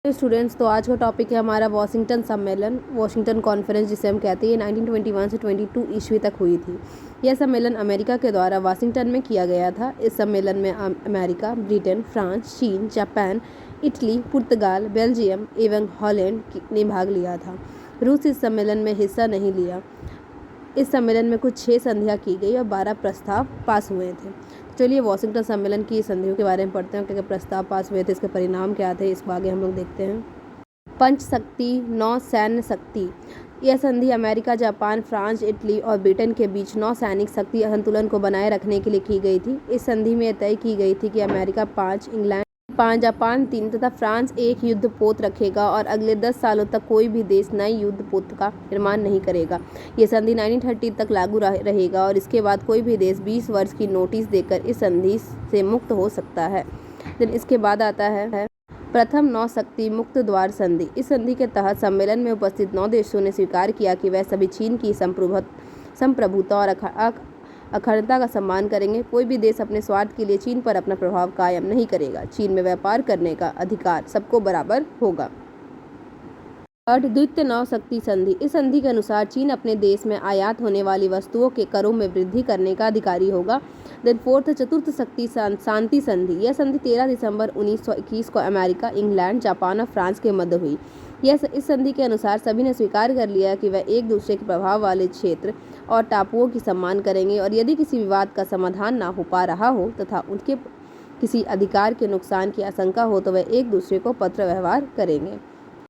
Students, तो आज का टॉपिक है हमारा वाशिंगटन सम्मेलन, वाशिंगटन कॉन्फ्रेंस जिसे हम कहते हैं। 1921 से 22 ईस्वी तक हुई थी। यह सम्मेलन अमेरिका के द्वारा वाशिंगटन में किया गया था। इस सम्मेलन में अमेरिका, ब्रिटेन, फ्रांस, चीन, जापान, इटली, पुर्तगाल, बेल्जियम एवं हॉलैंड ने भाग लिया था। रूस इस सम्मेलन में हिस्सा नहीं लिया। इस सम्मेलन में कुछ 6 संधियाँ की गई और 12 प्रस्ताव पास हुए थे। चलिए वाशिंगटन सम्मेलन की संधियों के बारे में पढ़ते हैं, क्या प्रस्ताव पास हुए थे, इसके परिणाम क्या थे, इसको आगे हम लोग देखते हैं। पंच शक्ति, 9 सैन्य शक्ति। यह संधि अमेरिका, जापान, फ्रांस, इटली और ब्रिटेन के बीच 9 सैनिक शक्ति संतुलन को बनाए रखने के लिए की गई थी। इस संधि में यह तय की गई थी कि अमेरिका 5, इंग्लैंड 5, जापान 3 तथा फ्रांस 1 युद्ध पोत रखेगा और अगले 10 सालों तक कोई भी देश नए युद्ध पोत का निर्माण नहीं करेगा। ये संधि 1930 तक लागू रहेगा और इसके बाद कोई भी देश 20 वर्ष की नोटिस देकर इस संधि से मुक्त हो सकता है। दिन इसके बाद आता है प्रथम 9 शक्ति मुक्त द्वार संधि। इस संधि के तहत सम्मेलन में उपस्थित 9 देशों ने स्वीकार किया कि वह सभी चीन की संप्रभुता और अखंडता का सम्मान करेंगे। कोई भी देश अपने स्वार्थ के लिए चीन पर अपना प्रभाव कायम नहीं करेगा। चीन में व्यापार करने का अधिकार सबको बराबर होगा। द्वितीय 9 शक्ति संधि। इस संधि के अनुसार चीन अपने देश में आयात होने वाली वस्तुओं के करों में वृद्धि करने का अधिकारी होगा। चतुर्थ शक्ति शांति संधि। यह संधि 13 दिसंबर 1921 को अमेरिका, इंग्लैंड, जापान और फ्रांस के मध्य हुई। इस संधि के अनुसार सभी ने स्वीकार कर लिया कि वह एक दूसरे के प्रभाव वाले क्षेत्र और टापुओं की सम्मान करेंगे और यदि किसी विवाद का समाधान ना हो पा रहा हो तथा उनके किसी अधिकार के नुकसान की आशंका हो तो वह एक दूसरे को पत्र व्यवहार करेंगे।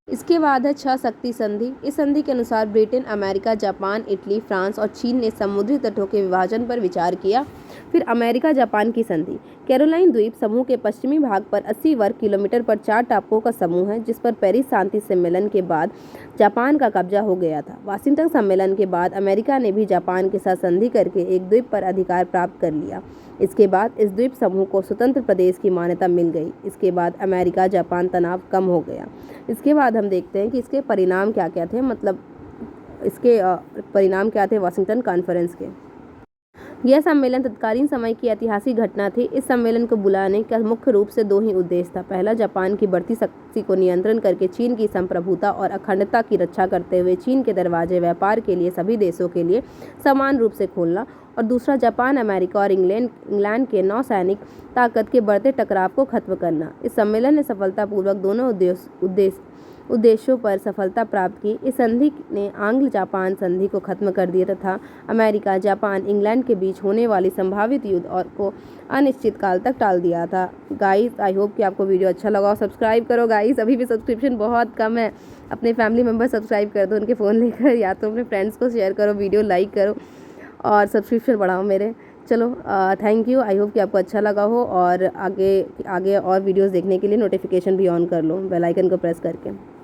इसके बाद है 6 शक्ति संधि। इस संधि के अनुसार Britain, America, Japan, Italy, France और चीन ने समुद्री तटों के विभाजन पर विचार किया। फिर अमेरिका जापान की संधि। कैरोलाइन द्वीप समूह के पश्चिमी भाग पर 80 वर्ग किलोमीटर पर 4 टापुओं का समूह है जिस पर पेरिस शांति सम्मेलन के बाद जापान का कब्जा हो गया था। वाशिंगटन सम्मेलन के बाद अमेरिका ने भी जापान के साथ संधि करके एक द्वीप पर अधिकार प्राप्त कर लिया। इसके बाद इस द्वीप समूह को स्वतंत्र प्रदेश की मान्यता मिल गई। इसके बाद अमेरिका जापान तनाव कम हो गया। इसके बाद हम देखते हैं कि इसके परिणाम क्या क्या थे, मतलब इसके परिणाम क्या थे वाशिंगटन कॉन्फ्रेंस के। यह सम्मेलन तत्कालीन समय की ऐतिहासिक घटना थी। इस सम्मेलन को बुलाने का मुख्य रूप से 2 ही उद्देश्य था। पहला, जापान की बढ़ती शक्ति को नियंत्रण करके चीन की संप्रभुता और अखंडता की रक्षा करते हुए चीन के दरवाजे व्यापार के लिए सभी देशों के लिए समान रूप से खोलना, और दूसरा, जापान, अमेरिका और इंग्लैंड के नौसैनिक ताकत के बढ़ते टकराव को खत्म करना। इस सम्मेलन ने सफलतापूर्वक दोनों उद्देश्यों पर सफलता प्राप्त की। इस संधि ने आंग्ल जापान संधि को खत्म कर दिया तथा अमेरिका, जापान, इंग्लैंड के बीच होने वाली संभावित युद्ध और को अनिश्चित काल तक टाल दिया था। गाइस, आई होप कि आपको वीडियो अच्छा लगा। सब्सक्राइब करो गाइस, अभी भी सब्सक्रिप्शन बहुत कम है। अपने फैमिली मेम्बर सब्सक्राइब कर दो उनके फ़ोन लेकर, या तो अपने फ्रेंड्स को शेयर करो, वीडियो लाइक करो और सब्सक्रिप्शन बढ़ाओ मेरे। चलो, थैंक यू। आई होप कि आपको अच्छा लगा हो और आगे और वीडियोस देखने के लिए नोटिफिकेशन भी ऑन कर लो बेल आइकन को प्रेस करके।